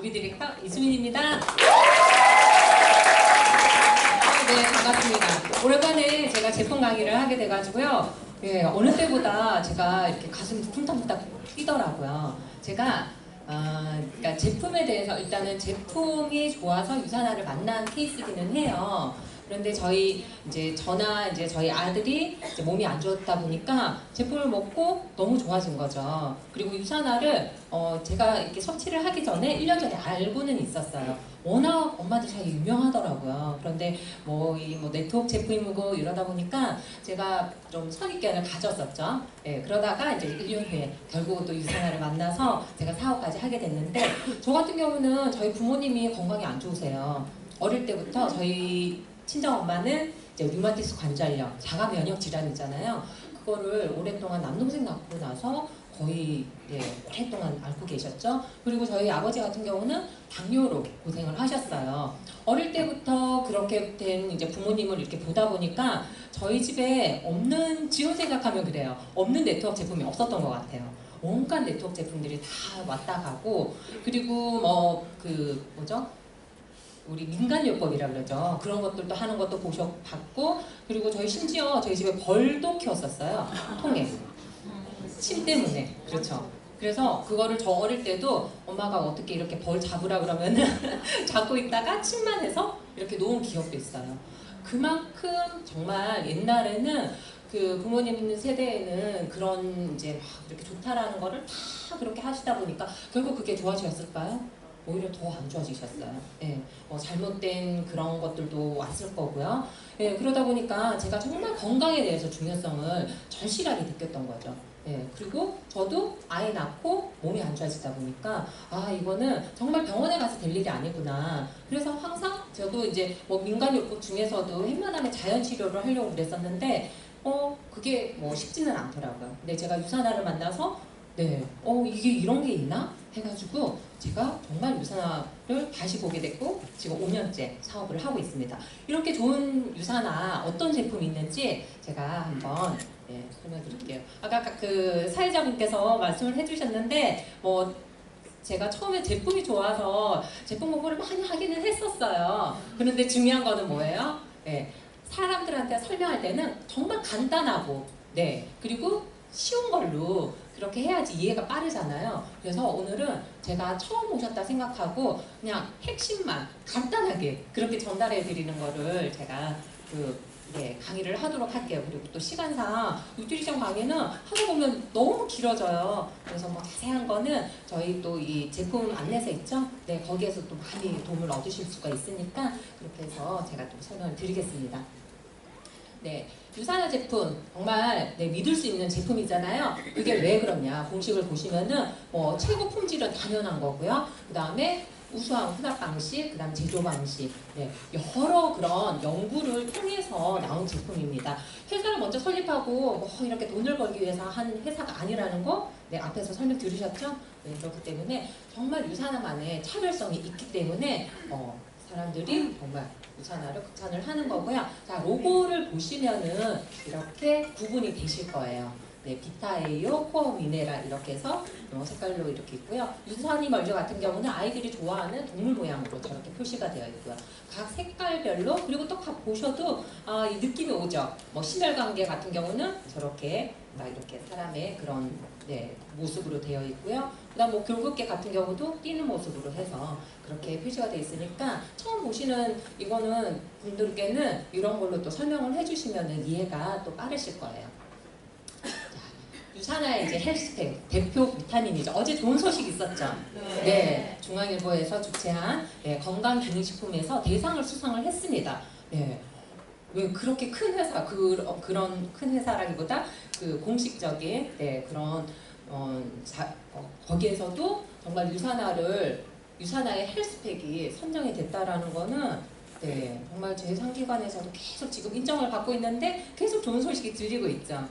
뮤비 디렉터 이수민입니다. 네, 반갑습니다. 오랜만에 제가 제품 강의를 하게 돼가지고요. 예, 어느 때보다 제가 이렇게 가슴이 쿵탕쿵탕 뛰더라고요. 제가 그러니까 제품에 대해서 일단은 제품이 좋아서 유산화를 만난 케이스기는 해요. 그런데 저나 저희 아들이 이제 몸이 안 좋다 보니까 제품을 먹고 너무 좋아진 거죠. 그리고 유산화를 제가 이렇게 섭취를 하기 전에 1년 전에 알고는 있었어요. 워낙 엄마들 잘 유명하더라고요. 그런데 이 네트워크 제품이고 이러다 보니까 제가 좀 선입견을 가졌었죠. 예, 그러다가 이제 1년 후에 결국 또 유산화를 만나서 제가 사업까지 하게 됐는데, 저 같은 경우는 저희 부모님이 건강이 안 좋으세요. 어릴 때부터 저희 친정 엄마는 이제 류마티스 관절염, 자가 면역 질환 있잖아요. 그거를 오랫동안 남동생 낳고 나서 거의 오랫동안 앓고 계셨죠. 그리고 저희 아버지 같은 경우는 당뇨로 고생을 하셨어요. 어릴 때부터 그렇게 된 이제 부모님을 이렇게 보다 보니까 저희 집에 없는, 지금 생각하면 그래요. 없는 네트워크 제품이 없었던 것 같아요. 온갖 네트워크 제품들이 다 왔다 가고, 그리고 우리 민간요법이라 그러죠. 그런 것들도 하는 것도 봤고, 그리고 심지어 저희 집에 벌도 키웠었어요. 통에. 침 때문에. 그렇죠. 그래서 그거를 저 어릴 때도 엄마가 어떻게 이렇게 벌 잡으라 그러면은 잡고 있다가 침만 해서 이렇게 놓은 기억도 있어요. 그만큼 정말 옛날에는 그 부모님 세대에는 그런 이제 막 이렇게 좋다라는 거를 다 그렇게 하시다 보니까 결국 그게 좋아지셨을까요? 오히려 더 안 좋아지셨어요. 예, 잘못된 그런 것들도 왔을 거고요. 예, 그러다 보니까 제가 정말 건강에 대해서 중요성을 절실하게 느꼈던 거죠. 예, 그리고 저도 아이 낳고 몸이 안 좋아지다 보니까 이거는 정말 병원에 가서 될 일이 아니구나. 그래서 항상 저도 이제 민간요법 중에서도 웬만하면 자연치료를 하려고 그랬었는데 그게 쉽지는 않더라고요. 근데 제가 유산화를 만나서 이게 이런 게 있나? 해가지고 제가 정말 유산화를 다시 보게 됐고 지금 5년째 사업을 하고 있습니다. 이렇게 좋은 유산화 어떤 제품이 있는지 제가 한번 설명드릴게요. 아까 그 사회자분께서 말씀을 해주셨는데 제가 처음에 제품이 좋아서 제품 공부를 많이 하기는 했었어요. 그런데 중요한 거는 뭐예요? 사람들한테 설명할 때는 정말 간단하고 그리고 쉬운 걸로 그렇게 해야지 이해가 빠르잖아요. 그래서 오늘은 제가 처음 오셨다 생각하고 그냥 핵심만 간단하게 그렇게 전달해 드리는 거를 제가 강의를 하도록 할게요. 그리고 또 시간상 뉴트리션 강의는 하다 보면 너무 길어져요. 그래서 자세한 거는 저희 또 이 제품 안내서 있죠? 거기에서 또 많이 도움을 얻으실 수가 있으니까 그렇게 해서 제가 또 설명을 드리겠습니다. 유산화 제품 정말 믿을 수 있는 제품이잖아요. 그게 왜 그러냐? 공식을 보시면은 최고 품질은 당연한 거고요. 그 다음에 우수한 혼합 방식, 그 다음 제조 방식, 여러 그런 연구를 통해서 나온 제품입니다. 회사를 먼저 설립하고 이렇게 돈을 벌기 위해서 한 회사가 아니라는 거 앞에서 설명 들으셨죠? 그렇기 때문에 정말 유산화만의 차별성이 있기 때문에 사람들이 정말 유산화를 극찬을 하는 거고요. 자, 로고를 보시면은 이렇게 구분이 되실 거예요. 비타에이오, 코어 미네랄 이렇게 해서 색깔로 이렇게 있고요. 유산이 멀저 같은 경우는 아이들이 좋아하는 동물 모양으로 저렇게 표시가 되어 있고요. 각 색깔별로, 그리고 또 각 보셔도 이 느낌이 오죠. 심혈관계 같은 경우는 저렇게 이렇게 사람의 그런 모습으로 되어 있고요. 그다음 교급계 같은 경우도 뛰는 모습으로 해서 그렇게 표시가 되어 있으니까 처음 보시는 이거는 분들께는 이런 걸로 또 설명을 해주시면은 이해가 또 빠르실 거예요. 유산화의 이제 헬스팩 대표 비타민이죠. 어제 좋은 소식 있었죠? 중앙일보에서 주최한 건강기능식품에서 대상을 수상을 했습니다. 왜 그렇게 큰 회사, 그런 큰 회사라기보다 그 공식적인 그런 거기에서도 정말 유산화의 헬스팩이 선정이 됐다라는 거는 정말 제 상기관에서도 계속 지금 인정을 받고 있는데 계속 좋은 소식이 들리고 있죠.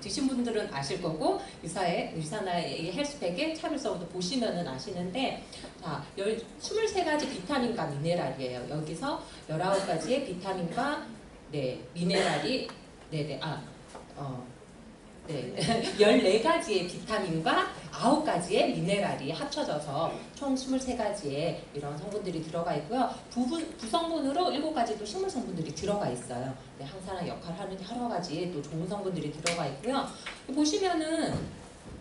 드신 분들은 아실 거고 유산화의 헬스팩의 차별성도 보시면은 아시는데, 자, 23가지 비타민과 미네랄이에요. 여기서 19가지의 비타민과 미네랄이 네, 14가지의 비타민과 9가지의 미네랄이 합쳐져서 총 23가지의 이런 성분들이 들어가 있고요. 부성분으로 7가지 또 식물 성분들이 들어가 있어요. 네, 항산화 역할을 하는 여러 가지 또 좋은 성분들이 들어가 있고요. 보시면은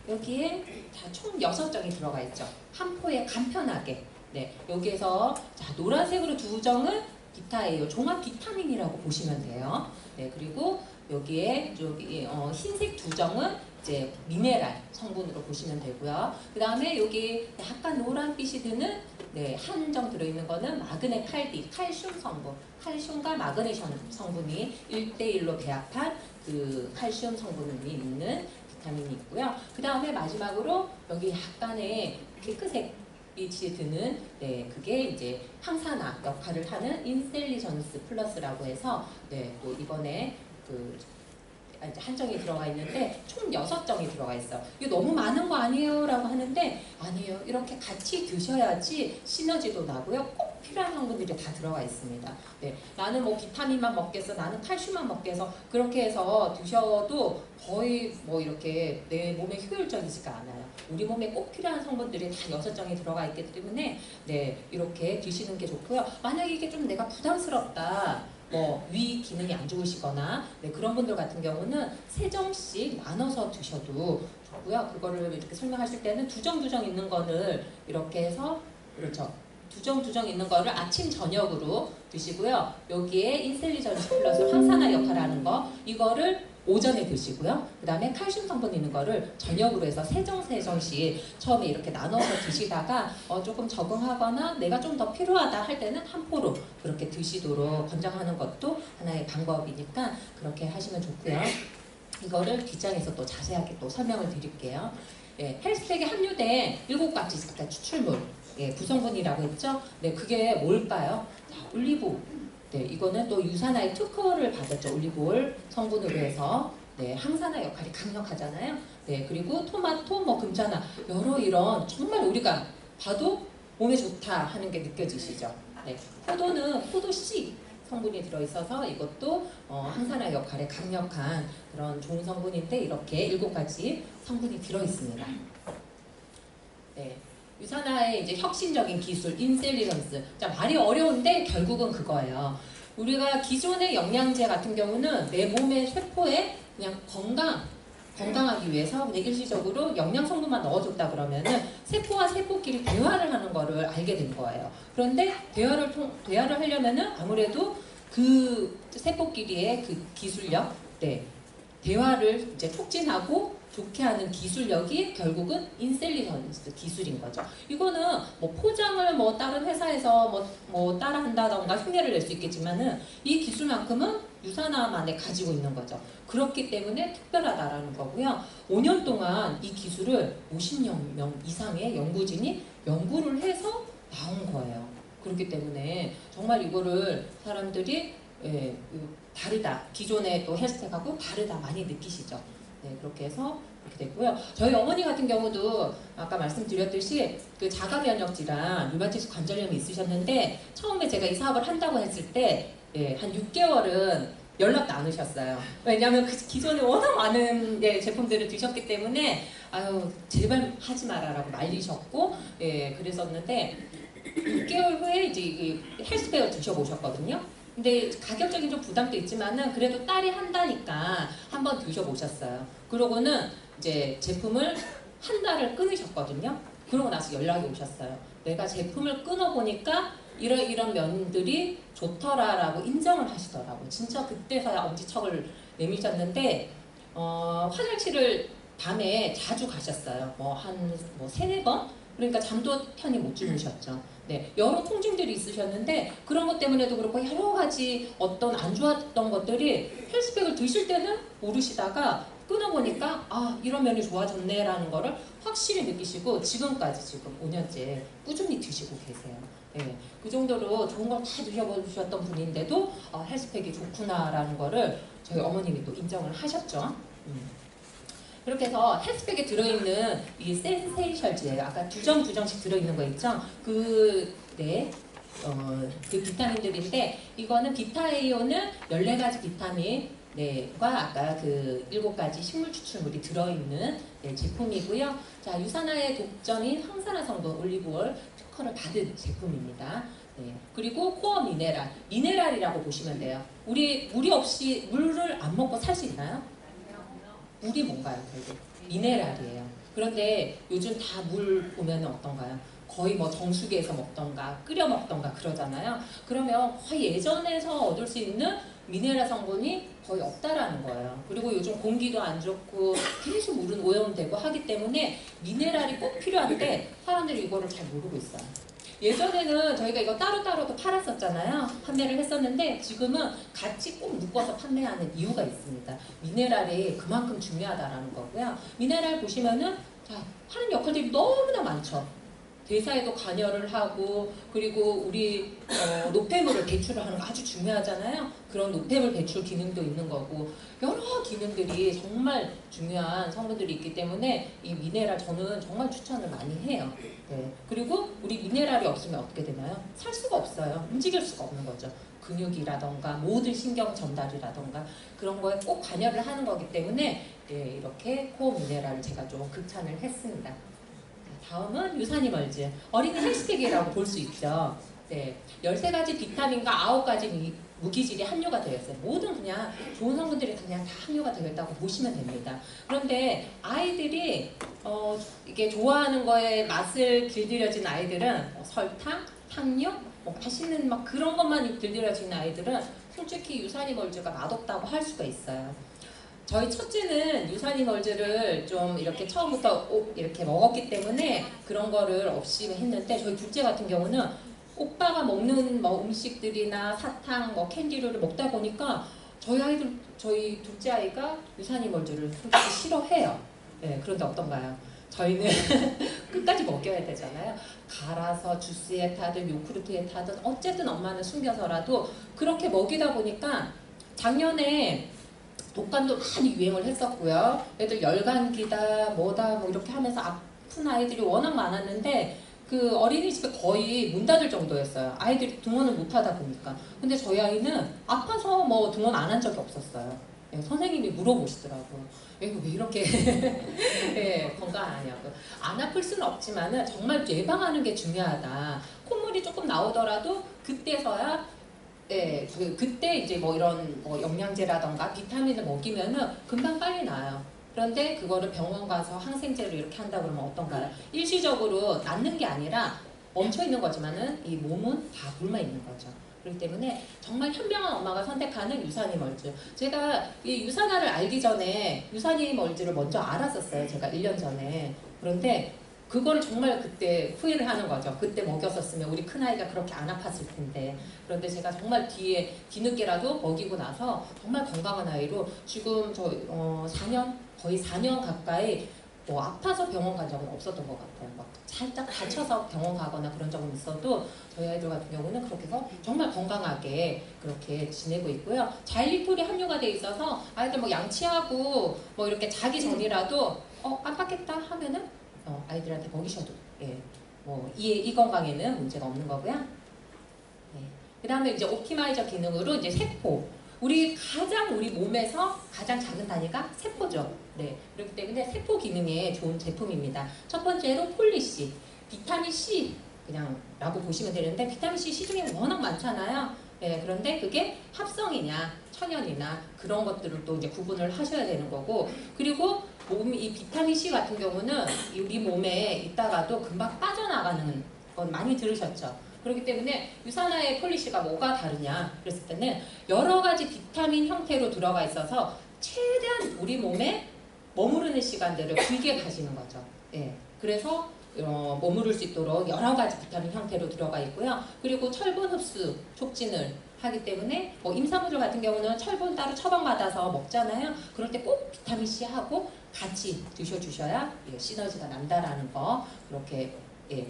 여기에 총 6정이 들어가 있죠. 한 포에 간편하게. 네, 여기에서 자, 노란색으로 2정은 비타에요. 종합 비타민이라고 보시면 돼요. 네, 그리고 여기에 흰색 2정은 이제 미네랄 성분으로 보시면 되고요. 그 다음에 여기 약간 노란빛이 드는 네, 한 정 들어있는 거는 마그네 칼디, 칼슘 성분, 칼슘과 마그네슘 성분이 1대1로 배합한 그 칼슘 성분이 있는 비타민이 있고요. 그 다음에 마지막으로 여기 약간의 핑크색 빛이 드는 네, 그게 이제 항산화 역할을 하는 인셀리전스 플러스라고 해서 네, 또 이번에 그 한 정이 들어가 있는데 총 6정이 들어가 있어. 이거 너무 많은 거 아니에요? 라고 하는데 아니에요. 이렇게 같이 드셔야지 시너지도 나고요. 꼭 필요한 성분들이 다 들어가 있습니다. 네, 나는 뭐 비타민만 먹겠어. 나는 칼슘만 먹겠어. 그렇게 해서 드셔도 거의 뭐 이렇게 내 몸에 효율적이지가 않아요. 우리 몸에 꼭 필요한 성분들이 다 6정이 들어가 있기 때문에 네, 이렇게 드시는 게 좋고요. 만약에 이게 좀 내가 부담스럽다. 뭐 위 기능이 안 좋으시거나 네, 그런 분들 같은 경우는 3정씩 나눠서 드셔도 좋고요. 그거를 이렇게 설명하실 때는 2정 있는 거를 이렇게 해서 그렇죠. 2정 있는 거를 아침 저녁으로 드시고요. 여기에 인셀리전스 플러스 항산화 역할을 하는 거 이거를 오전에 드시고요. 그 다음에 칼슘 성분 있는 거를 저녁으로 해서 3정씩 처음에 이렇게 나눠서 드시다가 조금 적응하거나 내가 좀 더 필요하다 할 때는 한 포로 그렇게 드시도록 권장하는 것도 하나의 방법이니까 그렇게 하시면 좋고요. 이거를 뒷장에서 또 자세하게 또 설명을 드릴게요. 예, 헬스팩에 함유된 7가지 아까 추출물 예, 구성분이라고 했죠? 네, 그게 뭘까요? 자, 올리브. 네, 이거는 또 유산화의 특허를 받았죠. 올리브오일 성분으로 해서 네, 항산화 역할이 강력하잖아요. 네, 그리고 토마토, 뭐 금자나 여러 이런 정말 우리가 봐도 몸에 좋다 하는 게 느껴지시죠. 네, 포도는 포도 씨 성분이 들어있어서 이것도 항산화 역할에 강력한 그런 좋은 성분인데 이렇게 7가지 성분이 들어있습니다. 네. 유산화의 이제 혁신적인 기술, 인셀리전스. 자, 말이 어려운데 결국은 그거예요. 우리가 기존의 영양제 같은 경우는 내 몸의 세포에 그냥 건강하기 위해서 그냥 일시적으로 영양 성분만 넣어줬다 그러면은 세포와 세포끼리 대화를 하는 거를 알게 된 거예요. 그런데 대화를 하려면은 아무래도 그 세포끼리의 그 기술력, 네, 대화를 이제 촉진하고 좋게 하는 기술력이 결국은 인셀리전스 기술인 거죠. 이거는 뭐 포장을 뭐 다른 회사에서 뭐 따라 한다던가 흉내를 낼 수 있겠지만은 이 기술만큼은 유산화만에 가지고 있는 거죠. 그렇기 때문에 특별하다라는 거고요. 5년 동안 이 기술을 50명 이상의 연구진이 연구를 해서 나온 거예요. 그렇기 때문에 정말 이거를 사람들이 다르다. 기존의 또 헬스텍하고 다르다 많이 느끼시죠. 네, 그렇게 해서 이렇게 됐고요. 저희 어머니 같은 경우도 아까 말씀드렸듯이 그 자가면역 질환, 류마티스 관절염이 있으셨는데 처음에 제가 이 사업을 한다고 했을 때 한 6개월은 연락도 안 오셨어요. 왜냐하면 그 기존에 워낙 많은 제품들을 드셨기 때문에 아유 제발 하지 마라라고 말리셨고 그랬었는데 6개월 후에 이제 헬스백을 드셔보셨거든요. 근데 가격적인 좀 부담도 있지만은 그래도 딸이 한다니까 한번 드셔보셨어요. 그러고는 이제 제품을 한 달을 끊으셨거든요. 그러고 나서 연락이 오셨어요. 내가 제품을 끊어보니까 이런 면들이 좋더라라고 인정을 하시더라고요. 진짜 그때서야 엄지척을 내미셨는데 화장실을 밤에 자주 가셨어요. 한 3-4번? 그러니까 잠도 편히 못 주무셨죠. 네, 여러 통증들이 있으셨는데 그런 것 때문에도 그렇고 여러 가지 어떤 안 좋았던 것들이 헬스백을 드실 때는 모르시다가 끊어보니까 아 이런 면이 좋아졌네 라는 거를 확실히 느끼시고 지금까지 지금 5년째 꾸준히 드시고 계세요. 네, 그 정도로 좋은 걸 다 드셔보셨던 분인데도 헬스팩이 좋구나 라는 거를 저희 어머님이 또 인정을 하셨죠. 그렇게 해서 헬스백에 들어있는 이 센세이셜즈예요. 아까 2정씩 들어있는 거 있죠? 그 비타민들인데 이거는 비타에이오는 14가지 비타민 네,과 아까 그 7가지 식물 추출물이 들어있는 네, 제품이고요. 자, 유산화의 독점인 황산화 성분 올리브오일 특허를 받은 제품입니다. 네, 그리고 코어 미네랄, 미네랄이라고 보시면 돼요. 우리 물이 없이 물을 안 먹고 살 수 있나요? 물이 뭔가요, 결국? 미네랄이에요. 그런데 요즘 다 물 보면 어떤가요? 거의 뭐 정수기에서 먹던가 끓여 먹던가 그러잖아요. 그러면 거의 예전에서 얻을 수 있는 미네랄 성분이 거의 없다라는 거예요. 그리고 요즘 공기도 안 좋고 계속 물은 오염되고 하기 때문에 미네랄이 꼭 필요한데 사람들이 이거를 잘 모르고 있어요. 예전에는 저희가 이거 따로따로도 팔았었잖아요. 판매를 했었는데 지금은 같이 꼭 묶어서 판매하는 이유가 있습니다. 미네랄이 그만큼 중요하다라는 거고요. 미네랄 보시면은 자, 하는 역할들이 너무나 많죠. 대사에도 관여를 하고 그리고 우리 노폐물을 배출을 하는 거 아주 중요하잖아요. 그런 노폐물 배출 기능도 있는 거고 여러 기능들이 정말 중요한 성분들이 있기 때문에 이 미네랄 저는 정말 추천을 많이 해요. 네. 그리고 우리 미네랄이 없으면 어떻게 되나요? 살 수가 없어요. 움직일 수가 없는 거죠. 근육이라던가 모든 신경 전달이라던가 그런 거에 꼭 관여를 하는 거기 때문에 네, 이렇게 코어 미네랄을 제가 좀 극찬을 했습니다. 다음은 유산이멀즈 어린이 헬스팩이라고 볼 수 있죠. 네, 13가지 비타민과 9가지 무기질이 함유가 되어 있어요. 모든 그냥 좋은 성분들이 그냥 다 함유가 되어 있다고 보시면 됩니다. 그런데 아이들이 이게 좋아하는 거에 맛을 길들여진 아이들은 설탕, 향료, 맛있는 막 그런 것만 길들여진 아이들은 솔직히 유산이멀즈가 맛없다고 할 수가 있어요. 저희 첫째는 유산이멀즈를 좀 이렇게 처음부터 이렇게 먹었기 때문에 그런 거를 없이 했는데 저희 둘째 같은 경우는 오빠가 먹는 뭐 음식들이나 사탕, 뭐 캔디류를 먹다 보니까 저희 둘째 아이가 유산이멀즈를 솔직히 싫어해요. 네, 그런데 어떤가요? 저희는 끝까지 먹여야 되잖아요. 갈아서 주스에 타든 요구르트에 타든 어쨌든 엄마는 숨겨서라도 그렇게 먹이다 보니까 작년에 독감도 많이 유행을 했었고요. 애들 열감기다 뭐다 뭐 이렇게 하면서 아픈 아이들이 워낙 많았는데 그 어린이집에 거의 문 닫을 정도였어요. 아이들이 등원을 못 하다 보니까. 근데 저희 아이는 아파서 뭐 등원 안 한 적이 없었어요. 네, 선생님이 물어보시더라고요. 이거 왜 이렇게 네, 건강하냐고. 안 아플 수는 없지만은 정말 예방하는 게 중요하다. 콧물이 조금 나오더라도 그때서야 네, 그때 이제 뭐 이런 뭐 영양제라던가 비타민을 먹이면은 금방 빨리 나아요. 그런데 그거를 병원 가서 항생제로 이렇게 한다 그러면 어떤가요? 일시적으로 낫는 게 아니라 멈춰 있는 거지만은 이 몸은 다 굶어 있는 거죠. 그렇기 때문에 정말 현명한 엄마가 선택하는 유산이멀즈. 제가 이 유산화를 알기 전에 유산이멀즈를 먼저 알았었어요. 제가 1년 전에. 그런데 그거를 정말 그때 후회를 하는 거죠. 그때 먹였었으면 우리 큰아이가 그렇게 안 아팠을 텐데. 그런데 제가 정말 뒤늦게라도 먹이고 나서 정말 건강한 아이로 지금 저 4년, 거의 4년 가까이 뭐 아파서 병원 간 적은 없었던 것 같아요. 막 살짝 다쳐서 병원 가거나 그런 적은 있어도 저희 아이들 같은 경우는 그렇게 해서 정말 건강하게 그렇게 지내고 있고요. 자일리톨이 함유가 돼 있어서 아이들 뭐 양치하고 뭐 이렇게 자기 전이라도 깜빡했다 하면은 아이들한테 먹이셔도 예, 뭐 이 건강에는 문제가 없는 거고요. 네. 그 다음에 이제 옵티마이저 기능으로 이제 세포. 우리 몸에서 가장 작은 단위가 세포죠. 네. 그렇기 때문에 세포 기능에 좋은 제품입니다. 첫 번째로 폴리시, 비타민 C 그냥 라고 보시면 되는데 비타민 C 시중에 워낙 많잖아요. 네, 그런데 그게 합성이냐 천연이나 그런 것들을 또 이제 구분을 하셔야 되는 거고 그리고 이 비타민 C 같은 경우는 우리 몸에 있다가도 금방 빠져나가는 건 많이 들으셨죠? 그렇기 때문에 유산화의 폴리시가 뭐가 다르냐 그랬을 때는 여러 가지 비타민 형태로 들어가 있어서 최대한 우리 몸에 머무르는 시간들을 길게 가지는 거죠. 네, 그래서 머무를 수 있도록 여러 가지 비타민 형태로 들어가 있고요. 그리고 철분 흡수 촉진을 하기 때문에 뭐 임산부들 같은 경우는 철분 따로 처방받아서 먹잖아요. 그럴 때 꼭 비타민 C하고 같이 드셔주셔야 시너지가 난다라는 거 그렇게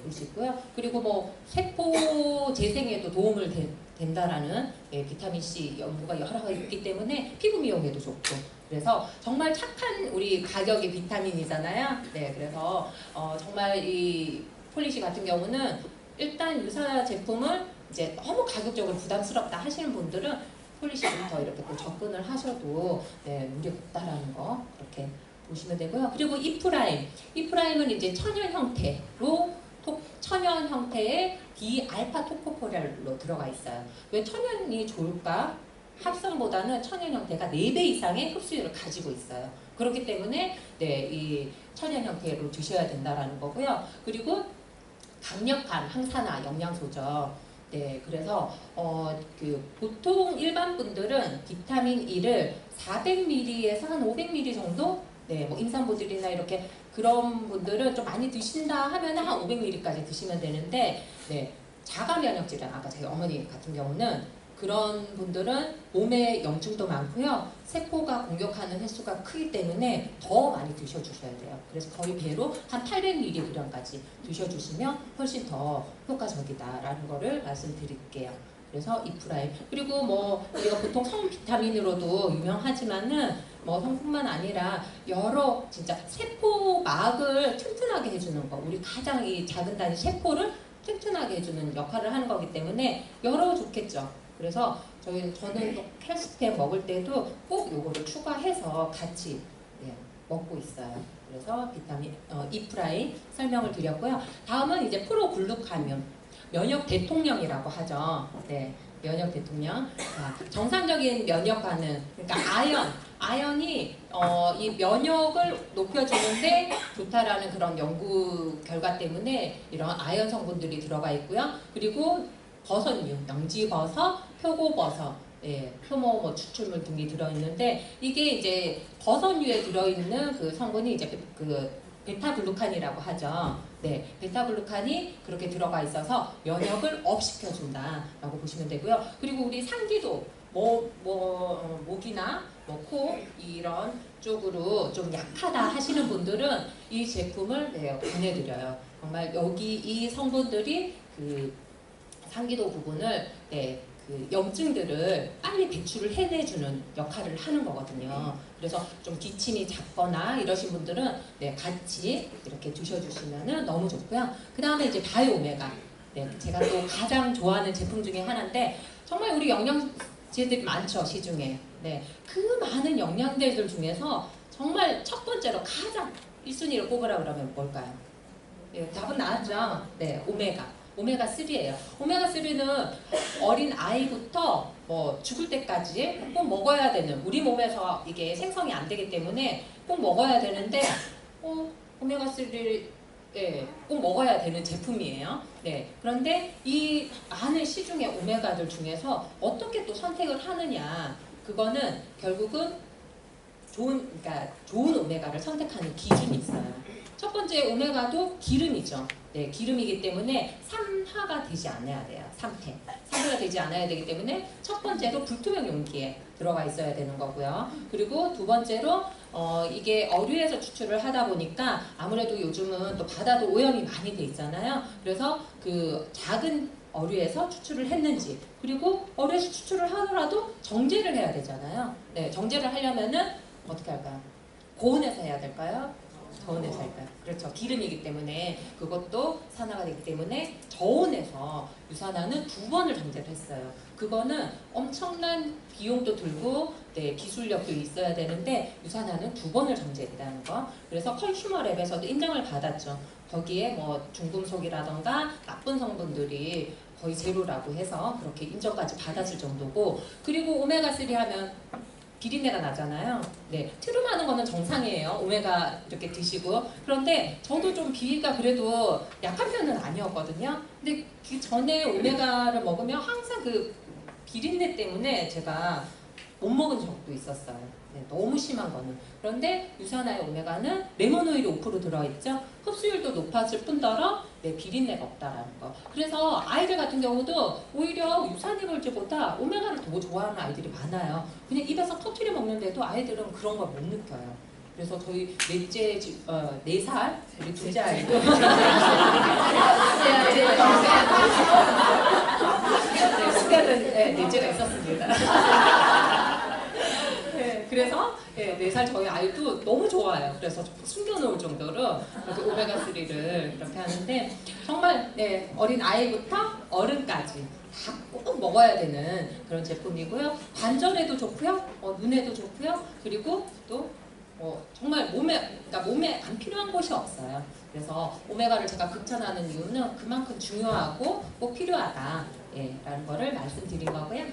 볼 수 있고요. 그리고 뭐 세포 재생에도 도움을 된다라는 비타민 C 연구가 여러 가지 있기 때문에 피부 미용에도 좋고 그래서 정말 착한 우리 가격의 비타민이잖아요. 네, 그래서 정말 이 폴리시 같은 경우는 일단 유사 제품을 이제 너무 가격적으로 부담스럽다 하시는 분들은 폴리시부터 이렇게 또 접근을 하셔도 네, 문제 없다라는 거 그렇게 보시면 되고요. 그리고 이프라임은 이제 천연 형태로 천연 형태의 디알파 토코페롤로 들어가 있어요. 왜 천연이 좋을까? 합성보다는 천연 형태가 4배 이상의 흡수율을 가지고 있어요. 그렇기 때문에 네, 이 천연 형태로 드셔야 된다라는 거고요. 그리고 강력한 항산화 영양소죠. 네, 그래서 보통 일반 분들은 비타민 E를 400ml에서 한 500ml 정도, 네, 뭐 임산부들이나 이렇게 그런 분들은 좀 많이 드신다 하면 한 500ml까지 드시면 되는데, 네, 자가 면역 질환, 아까 저희 어머니 같은 경우는 그런 분들은 몸에 염증도 많고요. 세포가 공격하는 횟수가 크기 때문에 더 많이 드셔주셔야 돼요. 그래서 거의 배로 한 800mg까지 드셔주시면 훨씬 더 효과적이다라는 거를 말씀드릴게요. 그래서 이프라임. 그리고 뭐 우리가 보통 성비타민으로도 유명하지만은 뭐 성뿐만 아니라 여러 진짜 세포막을 튼튼하게 해주는 거. 우리 가장 이 작은 단위 세포를 튼튼하게 해주는 역할을 하는 거기 때문에 여러 좋겠죠. 그래서 저는 캘스템 먹을 때도 꼭 요거를 추가해서 같이 네, 먹고 있어요. 그래서 비타민 이프라임 설명을 드렸고요. 다음은 이제 프로글루카민, 면역 대통령이라고 하죠. 네, 면역 대통령. 정상적인 면역과는 그러니까 아연이 이 면역을 높여주는데 좋다라는 그런 연구 결과 때문에 이런 아연 성분들이 들어가 있고요. 그리고 버섯류, 영지버섯, 표고버섯, 예, 효모 뭐 추출물 등이 들어있는데 이게 이제 버섯류에 들어있는 그 성분이 이제 그 베타글루칸이라고 하죠. 네, 베타글루칸이 그렇게 들어가 있어서 면역을 업시켜준다라고 보시면 되고요. 그리고 우리 상기도 목이나 코 이런 쪽으로 좀 약하다 하시는 분들은 이 제품을 네, 보내드려요. 정말 여기 이 성분들이 그 상기도 부분을 네, 그 염증들을 빨리 배출을 해내주는 역할을 하는 거거든요. 그래서 좀 기침이 작거나 이러신 분들은 네, 같이 이렇게 드셔주시면 너무 좋고요. 그 다음에 이제 바이오메가. 네, 제가 또 가장 좋아하는 제품 중에 하나인데 정말 우리 영양제들이 많죠, 시중에. 네, 그 많은 영양제들 중에서 정말 첫 번째로 가장 1순위를 꼽으라 그러면 뭘까요? 네, 답은 나왔죠. 네, 오메가3예요. 오메가3는 어린 아이부터 뭐 죽을 때까지 꼭 먹어야 되는, 우리 몸에서 이게 생성이 안 되기 때문에 꼭 먹어야 되는데 오메가3를 네, 꼭 먹어야 되는 제품이에요. 네, 그런데 이 많은 시중의 오메가들 중에서 어떻게 또 선택을 하느냐, 그거는 결국은 그러니까 좋은 오메가를 선택하는 기준이 있어요. 첫 번째 오메가도 기름이죠. 네, 기름이기 때문에 산화가 되지 않아야 돼요. 산화가 되지 않아야 되기 때문에 첫 번째로 불투명 용기에 들어가 있어야 되는 거고요. 그리고 두 번째로 이게 어류에서 추출을 하다 보니까 아무래도 요즘은 또 바다도 오염이 많이 돼 있잖아요. 그래서 그 작은 어류에서 추출을 했는지, 그리고 어류에서 추출을 하더라도 정제를 해야 되잖아요. 네, 정제를 하려면은 어떻게 할까요? 고온에서 해야 될까요? 저온에서 할까요? 그렇죠. 기름이기 때문에 그것도 산화가 되기 때문에 저온에서 유산화는 2번을 정제를 했어요. 그거는 엄청난 비용도 들고 네, 기술력도 있어야 되는데 유산화는 2번을 정제했다는 거. 그래서 컨슈머랩에서도 인정을 받았죠. 거기에 뭐 중금속이라던가 나쁜 성분들이 거의 제로라고 해서 그렇게 인정까지 받았을 정도고, 그리고 오메가3 하면 비린내가 나잖아요. 네, 트름하는 거는 정상이에요. 오메가 이렇게 드시고. 그런데 저도 좀 비위가 그래도 약한 편은 아니었거든요. 근데 그 전에 오메가를 먹으면 항상 그 비린내 때문에 제가 못 먹은 적도 있었어요. 네, 너무 심한 거는. 그런데 유산화의 오메가는 레몬오일이 5% 들어있죠. 흡수율도 높았을 뿐더러 네, 비린내가 없다라는 거. 그래서 아이들 같은 경우도 오히려 유산해물질보다 오메가를 더 좋아하는 아이들이 많아요. 그냥 입에서 터트려 먹는데도 아이들은 그런 걸 못 느껴요. 그래서 저희 넷째 4살 우리 둘째 아이도 시간은 넷째가 있었습니다. 네, 그래서 네, 4살 저희 아이도 너무 좋아요. 그래서 숨겨놓을 정도로 이렇게 오메가3를 이렇게 하는데 정말 네, 어린 아이부터 어른까지 다 꼭 먹어야 되는 그런 제품이고요. 관절에도 좋고요, 눈에도 좋고요. 그리고 또 정말 몸에 안 필요한 곳이 없어요. 그래서 오메가를 제가 극찬하는 이유는 그만큼 중요하고 꼭 필요하다, 라는 거를 말씀드린 거고요.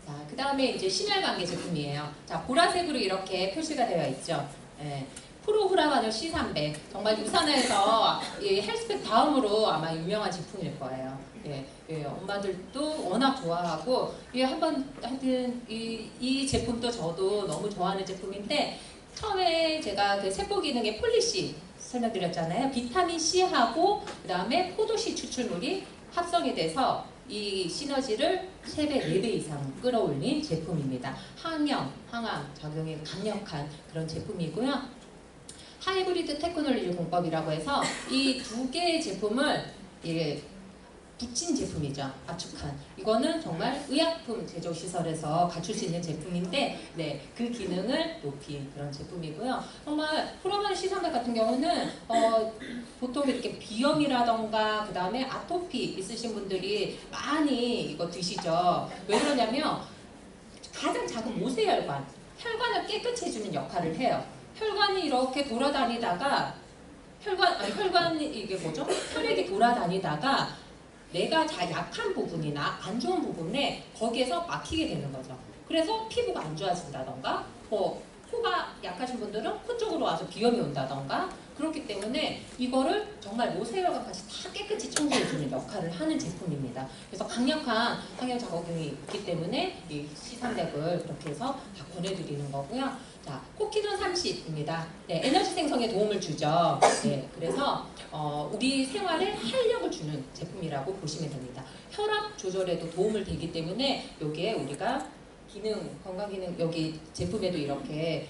자, 그 다음에 이제 심혈관계 제품이에요. 자, 보라색으로 이렇게 표시가 되어 있죠. 프로후라바늘 C300 정말 유산에서 이 헬스팩 다음으로 아마 유명한 제품일 거예요. 엄마들도 워낙 좋아하고 하여튼 이 제품도 저도 너무 좋아하는 제품인데 처음에 제가 그 세포 기능의 폴리시 설명드렸잖아요. 비타민 C하고 그 다음에 포도씨 추출물이 합성이 돼서 이 시너지를 3배, 4배 이상 끌어올린 제품입니다. 항염, 항암 작용이 강력한 그런 제품이고요. 하이브리드 테크놀로지 공법이라고 해서 이 2개의 제품을 붙인 제품이죠. 압축한. 이거는 정말 의약품 제조시설에서 갖출 수 있는 제품인데 그 기능을 높인 그런 제품이고요. 정말 프로바늘 C300 같은 경우는 보통 이렇게 비염이라던가 그 다음에 아토피 있으신 분들이 많이 이거 드시죠. 왜 그러냐면 가장 작은 모세혈관, 혈관을 깨끗이 해주는 역할을 해요. 혈관이 이렇게 돌아다니다가 혈관이 이게 뭐죠? 혈액이 돌아다니다가 내가 약한 부분이나 안 좋은 부분에 거기에서 막히게 되는 거죠. 그래서 피부가 안 좋아진다던가 코가 약하신 분들은 코 쪽으로 와서 비염이 온다던가 그렇기 때문에 이거를 정말 모세혈관까지 다 깨끗이 청소해주는 역할을 하는 제품입니다. 그래서 강력한 항염 작용이 있기 때문에 이 C300을 그렇게 해서 다 권해드리는 거고요. 자, 코키돈 30입니다. 에너지 생성에 도움을 주죠. 그래서 우리 생활에 활력을 주는 제품이라고 보시면 됩니다. 혈압 조절에도 도움을 되기 때문에 여기에 우리가 건강 기능 여기 제품에도 이렇게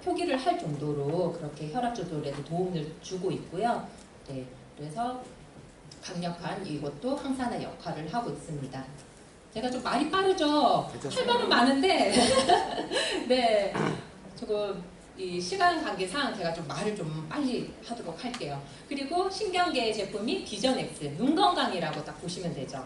표기를 할 정도로 그렇게 혈압 조절에도 도움을 주고 있고요. 그래서 강력한 이것도 항산화 역할을 하고 있습니다. 제가 좀 말이 빠르죠? 할 말은 많은데 조금 이 시간 관계상 제가 좀 말을 좀 빨리 하도록 할게요. 그리고 신경계 제품이 비전엑스, 눈 건강이라고 딱 보시면 되죠.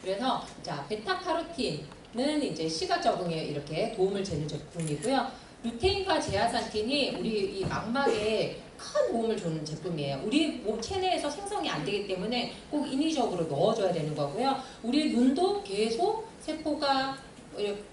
그래서 자, 베타카로틴은 이제 시각 적응에 이렇게 도움을 주는 제품이고요. 루테인과 제아산틴이 우리 이 망막에 큰 도움을 주는 제품이에요. 우리 몸 체내에서 생성이 안 되기 때문에 꼭 인위적으로 넣어줘야 되는 거고요. 우리 눈도 계속 세포가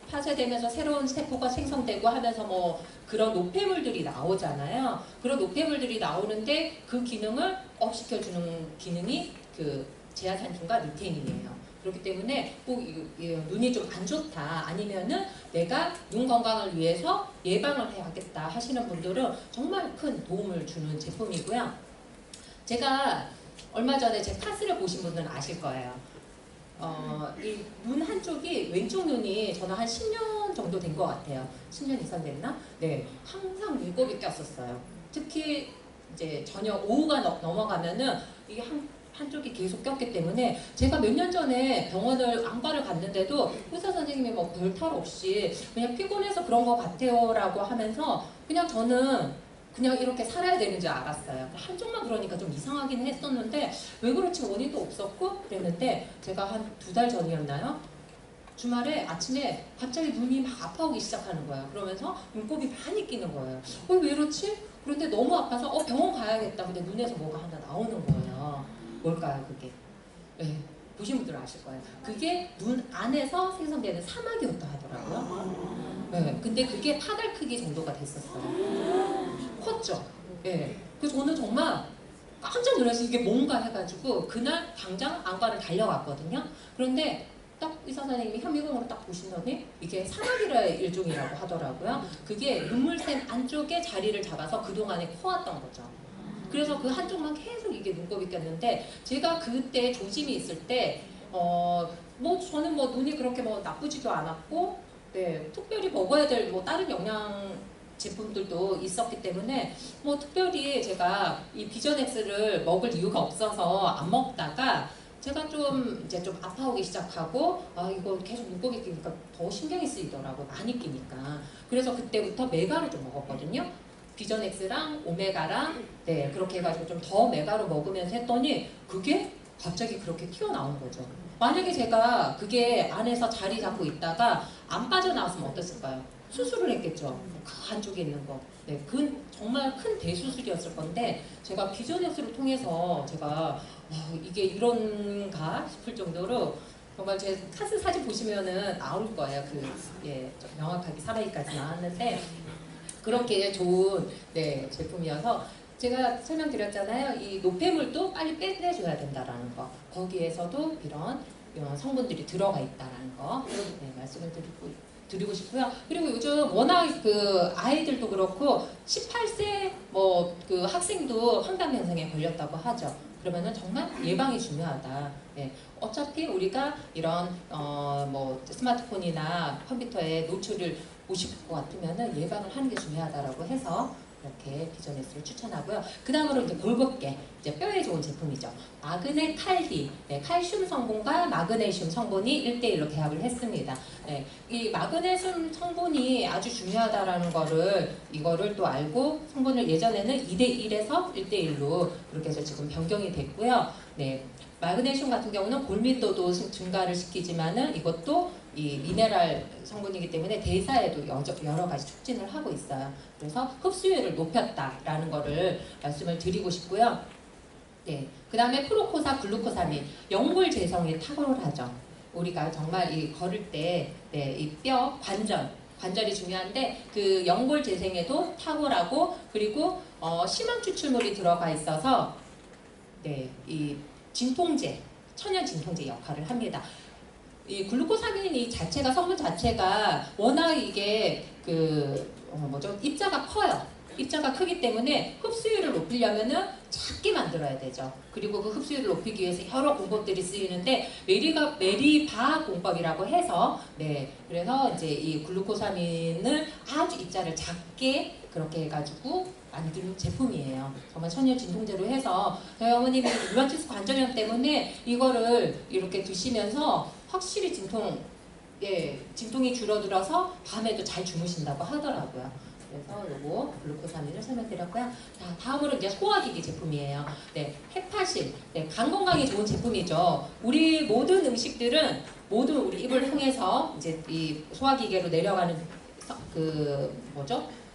파쇄되면서 새로운 세포가 생성되고 하면서 그런 노폐물들이 나오잖아요. 그런 노폐물들이 나오는데 그 기능을 업 시켜주는 기능이 그 제아산틴과 루테인이에요. 그렇기 때문에 꼭 눈이 좀 안 좋다 아니면은 내가 눈 건강을 위해서 예방을 해야겠다 하시는 분들은 정말 큰 도움을 주는 제품이고요. 제가 얼마 전에 제 카스를 보신 분들은 아실 거예요. 이 눈 한쪽이 왼쪽 눈이 저는 한 10년 정도 된 것 같아요. 10년 이상 됐나? 항상 눈곱이 꼈었어요. 특히 이제 저녁 오후가 넘어가면은 이게 한쪽이 계속 꼈기 때문에 제가 몇 년 전에 안과를 갔는데도 의사 선생님이 별 탈 없이 그냥 피곤해서 그런 것 같아요 라고 하면서 그냥 저는 그냥 이렇게 살아야 되는 줄 알았어요. 한쪽만 그러니까 좀 이상하긴 했었는데 왜 그렇지 원인도 없었고 그랬는데 제가 한 2달 전이었나요? 주말에 아침에 갑자기 눈이 막 아파오기 시작하는 거예요. 그러면서 눈곱이 많이 끼는 거예요. 왜 이렇지? 그런데 너무 아파서 병원 가야겠다. 근데 눈에서 뭐가 하나 나오는 거예요. 뭘까요 그게? 보신 분들 아실 거예요. 그게 눈 안에서 생성되는 사막이었다 하더라고요. 근데 그게 파달 크기 정도가 됐었어요. 컸죠? 그래서 저는 정말 깜짝 놀라서 이게 뭔가 해가지고 그날 당장 안과를 달려갔거든요. 그런데 딱 의사 선생님이 현미경으로 딱 보시더니 이게 사막이라의 일종이라고 하더라고요. 그게 눈물샘 안쪽에 자리를 잡아서 그동안에 커왔던 거죠. 그래서 그 한쪽만 계속 이게 눈곱이 꼈는데 제가 그때 조짐이 있을 때 저는 눈이 그렇게 나쁘지도 않았고 특별히 먹어야 될 다른 영양 제품들도 있었기 때문에 특별히 제가 이 비전엑스를 먹을 이유가 없어서 안 먹다가 제가 좀 이제 좀 아파오기 시작하고 이거 계속 물고기 끼니까 더 신경이 쓰이더라고요. 많이 끼니까. 그래서 그때부터 메가를 좀 먹었거든요. 비전엑스랑 오메가랑 네 그렇게 해가지고 좀 더 메가로 먹으면서 했더니 그게 갑자기 그렇게 튀어나온 거죠. 만약에 제가 그게 안에서 자리 잡고 있다가 안 빠져나왔으면 어땠을까요? 수술을 했겠죠. 그 안쪽에 있는 거. 네, 그 정말 큰 대수술이었을 건데 제가 비전엑스를 통해서 제가 이게 이런가 싶을 정도로 정말 제 카스 사진 보시면은 나올 거예요. 좀 명확하게 살아있까지 나왔는데 그렇게 좋은 네, 제품이어서 제가 설명드렸잖아요. 이 노폐물도 빨리 빼내줘야 된다라는 거. 거기에서도 이런 성분들이 들어가 있다라는 거 네, 말씀을 드리고 싶고요. 그리고 요즘 워낙 그 아이들도 그렇고 18세 뭐 그 학생도 황당 현상에 걸렸다고 하죠. 그러면은 정말 예방이 중요하다. 네. 어차피 우리가 이런 뭐 스마트폰이나 컴퓨터에 노출을 보실 것 같으면은 예방을 하는 게 중요하다라고 해서 이렇게 비전엑스를 추천하고요. 그 다음으로 이제 골격계, 이제 뼈에 좋은 제품이죠. 마그네 칼디, 네, 칼슘 성분과 마그네슘 성분이 1대1로 배합을 했습니다. 네, 이 마그네슘 성분이 아주 중요하다라는 이거를 또 알고 성분을 예전에는 2대1에서 1대1로 그렇게 해서 지금 변경이 됐고요. 네, 마그네슘 같은 경우는 골밀도도 증가를 시키지만은 이것도 이 미네랄 성분이기 때문에 대사에도 여러 가지 촉진을 하고 있어요. 그래서 흡수율을 높였다라는 거를 말씀을 드리고 싶고요. 네, 그 다음에 프로코사 글루코사민, 연골 재성이 탁월하죠. 우리가 정말 이 걸을 때, 네, 이 뼈, 관절이 중요한데 그 연골 재생에도 탁월하고 그리고 심한 추출물이 들어가 있어서 네, 이 진통제, 천연 진통제 역할을 합니다. 이 글루코사민 자체가 성분 자체가 워낙 이게 입자가 커요. 입자가 크기 때문에 흡수율을 높이려면은 작게 만들어야 되죠. 그리고 그 흡수율을 높이기 위해서 여러 공법들이 쓰이는데 메리바 공법이라고 해서 네 그래서 이제 이 글루코사민을 아주 입자를 작게 그렇게 해가지고 만든 제품이에요. 정말 천연 진통제로 해서 저희 어머님이 류마티스 관절염 때문에 이거를 이렇게 드시면서 확실히 진통이 줄어들어서 밤에도 잘 주무신다고 하더라고요. 그래서 요거 글루코사민을 설명드렸고요. 자, 다음으로 이제 소화기기 제품이에요. 네, 헤파신. 네, 간 건강에 좋은 제품이죠. 우리 모든 음식들은 모두 우리 입을 통해서 이제 이 소화기계로 내려가는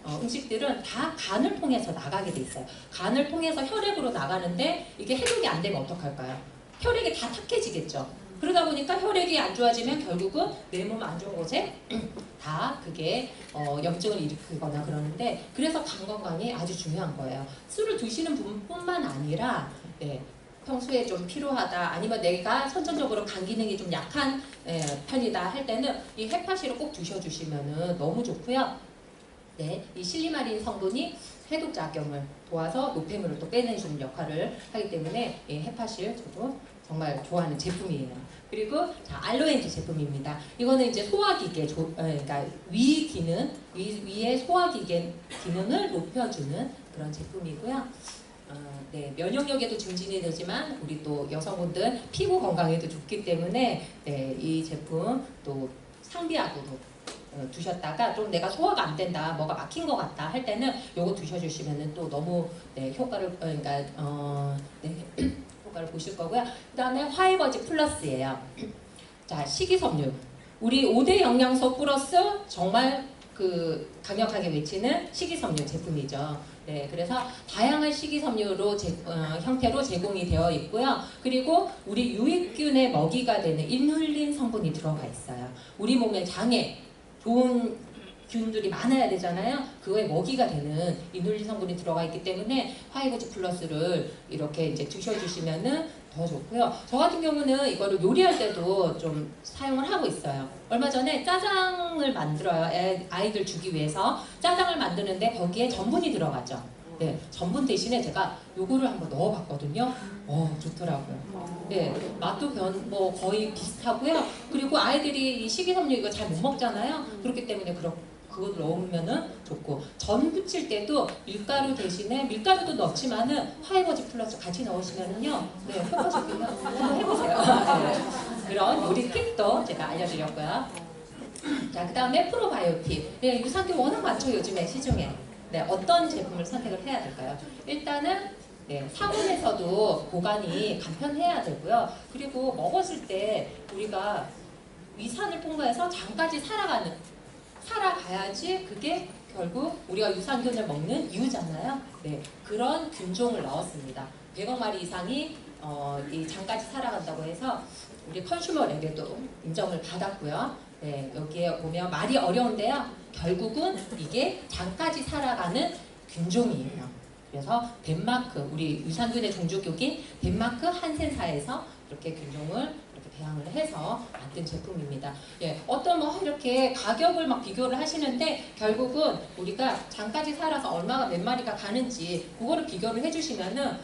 음식들은 다 간을 통해서 나가게 돼 있어요. 간을 통해서 혈액으로 나가는데 이게 해독이 안 되면 어떡할까요? 혈액이 다 탁해지겠죠. 그러다 보니까 혈액이 안 좋아지면 결국은 내 몸 안 좋은 곳에 다 그게 염증을 일으키거나 그러는데 그래서 간 건강이 아주 중요한 거예요. 술을 드시는 분뿐만 아니라 네, 평소에 좀 필요하다 아니면 내가 선천적으로 간 기능이 좀 약한 편이다 할 때는 이 헤파시를 꼭 드셔주시면 너무 좋고요. 네, 이 실리마린 성분이 해독 작용을 도와서 노폐물을 또 빼내주는 역할을 하기 때문에 헤파실 저도 정말 좋아하는 제품이에요. 그리고 자, 알로엔즈 제품입니다. 이거는 이제 소화기계, 그러니까 위의 소화기계 기능을 높여주는 그런 제품이고요. 네, 면역력에도 증진이 되지만 우리 또 여성분들 피부 건강에도 좋기 때문에 네, 이 제품 또 상비약으로 두셨다가 좀 내가 소화가 안 된다, 뭐가 막힌 것 같다 할 때는 요거 드셔주시면은 또 너무 네, 효과를 효과를 보실 거고요. 그 다음에 화이버지 플러스예요. 자, 식이섬유. 우리 5대 영양소 플러스 정말 강력하게 외치는 식이섬유 제품이죠. 네, 그래서 다양한 식이섬유로 형태로 제공이 되어 있고요. 그리고 우리 유익균의 먹이가 되는 이눌린 성분이 들어가 있어요. 우리 몸의 장에 좋은 균들이 많아야 되잖아요. 그거에 먹이가 되는 이눌린 성분이 들어가 있기 때문에 화이버지 플러스를 이렇게 이제 드셔주시면은 더 좋고요. 저 같은 경우는 이거를 요리할 때도 좀 사용을 하고 있어요. 얼마 전에 짜장을 만들어요. 아이들 주기 위해서 짜장을 만드는데 거기에 전분이 들어가죠. 네, 전분 대신에 제가 요거를 한번 넣어봤거든요. 좋더라고요. 네, 맛도 거의 비슷하고요. 그리고 아이들이 이 식이섬유 이거 잘 못 먹잖아요. 그렇기 때문에 그걸 넣으면은 좋고, 전 부칠 때도 밀가루 대신에 밀가루도 넣지만은 화이버지 플러스 같이 넣으시면은요, 네, 효과적이요. 한번 해보세요. 네. 그런 요리 팁도 제가 알려드렸고요. 자, 그 다음에 프로바이오틱. 네, 유산균 워낙 많죠, 요즘에 시중에. 네, 어떤 제품을 선택을 해야 될까요? 일단은 네, 상온에서도 보관이 간편해야 되고요. 그리고 먹었을 때 우리가 위산을 통과해서 장까지 살아가야지 그게 결국 우리가 유산균을 먹는 이유잖아요. 네, 그런 균종을 넣었습니다. 100억 마리 이상이 이 장까지 살아간다고 해서 우리 컨슈머랩에도 인정을 받았고요. 네, 여기에 보면 말이 어려운데요. 결국은 이게 장까지 살아가는 균종이에요. 그래서 덴마크, 우리 유산균의 종주국인 덴마크 한센사에서 이렇게 균종을 이렇게 배양을 해서 만든 제품입니다. 예, 어떤 뭐 이렇게 가격을 막 비교를 하시는데 결국은 우리가 장까지 살아서 얼마가 몇 마리가 가는지 그거를 비교를 해주시면은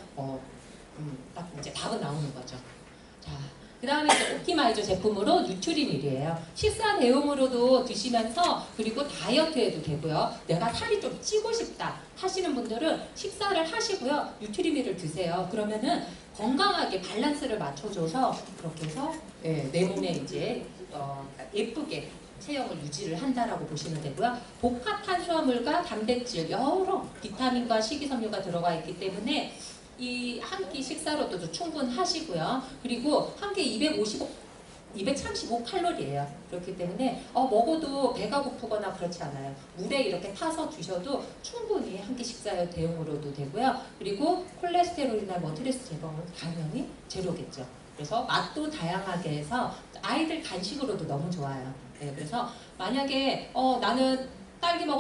딱 이제 답은 나오는 거죠. 자, 그 다음에 이제 옵티마이저 제품으로 뉴트리밀이에요. 식사 대용으로도 드시면서 그리고 다이어트해도 되고요. 내가 살이 좀 찌고 싶다 하시는 분들은 식사를 하시고요. 뉴트리밀을 드세요. 그러면은 건강하게 밸런스를 맞춰줘서 그렇게 해서 내 몸에 이제 예쁘게 체형을 유지를 한다라고 보시면 되고요. 복합 탄수화물과 단백질, 여러 비타민과 식이섬유가 들어가 있기 때문에 이 한 끼 식사로도 충분하시고요. 그리고 한 끼 235칼로리예요. 그렇기 때문에 먹어도 배가 고프거나 그렇지 않아요. 물에 이렇게 타서 드셔도 충분히 한 끼 식사 대용으로도 되고요. 그리고 콜레스테롤이나 뭐 트리스테롤은 당연히 제로겠죠. 그래서 맛도 다양하게 해서 아이들 간식으로도 너무 좋아요. 네, 그래서 만약에 나는 딸기만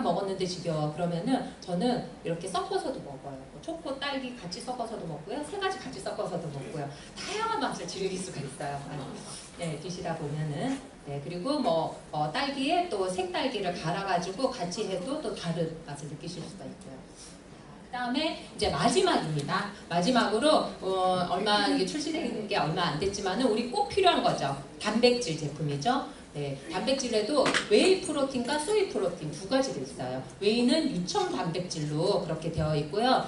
먹었는데 지겨워. 그러면은 저는 이렇게 섞어서도 먹어요. 뭐 초코, 딸기 같이 섞어서도 먹고요. 세 가지 같이 섞어서도 먹고요. 다양한 맛을 즐길 수가 있어요. 네, 드시다 보면은. 네, 그리고 뭐 딸기에 또 생딸기를 갈아가지고 같이 해도 또 다른 맛을 느끼실 수가 있고요. 그 다음에 이제 마지막입니다. 마지막으로 이게 출시된 게 얼마 안 됐지만은 우리 꼭 필요한 거죠. 단백질 제품이죠. 네, 단백질에도 웨이 프로틴과 소이 프로틴 두 가지가 있어요. 웨이는 유청 단백질로 그렇게 되어 있고요.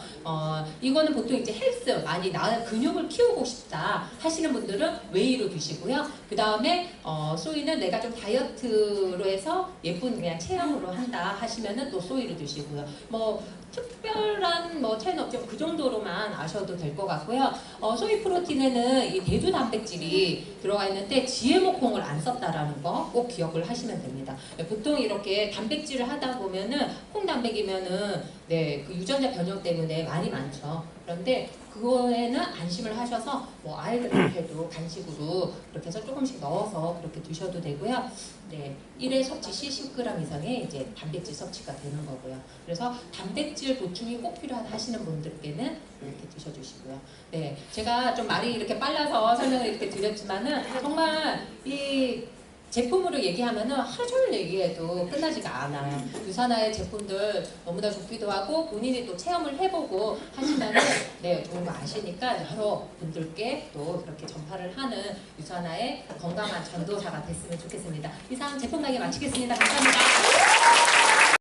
이거는 보통 이제 헬스 많이 근육을 키우고 싶다 하시는 분들은 웨이로 드시고요. 그 다음에 소이는 내가 좀 다이어트로 해서 예쁜 그냥 체형으로 한다 하시면은 또 소이로 드시고요. 뭐 특별한 차이는 없죠. 그 정도로만 아셔도 될 것 같고요. 소이 프로틴에는 이 대두 단백질이 들어가 있는데 GMO 콩을 안 썼다라는 거 꼭 기억을 하시면 됩니다. 보통 이렇게 단백질을 하다 보면은 콩 단백이면은 그 유전자 변형 때문에 많이 많죠. 그런데 그거에는 안심을 하셔서 뭐 아이들한테도 간식으로 그렇게 해서 조금씩 넣어서 그렇게 드셔도 되고요. 네, 1회 섭취 시 10g 이상의 이제 단백질 섭취가 되는 거고요. 그래서 단백질 보충이 꼭 필요하시는 분들께는 이렇게 드셔주시고요. 네, 제가 좀 말이 이렇게 빨라서 설명을 이렇게 드렸지만은 정말 이 제품으로 얘기하면은 하루 종일 얘기해도 끝나지가 않아요. 유산화의 제품들 너무나 좋기도 하고 본인이 또 체험을 해보고 하시면은 좋은 거 아시니까 여러 분들께 또 그렇게 전파를 하는 유산화의 건강한 전도사가 됐으면 좋겠습니다. 이상 제품 강의 마치겠습니다. 감사합니다.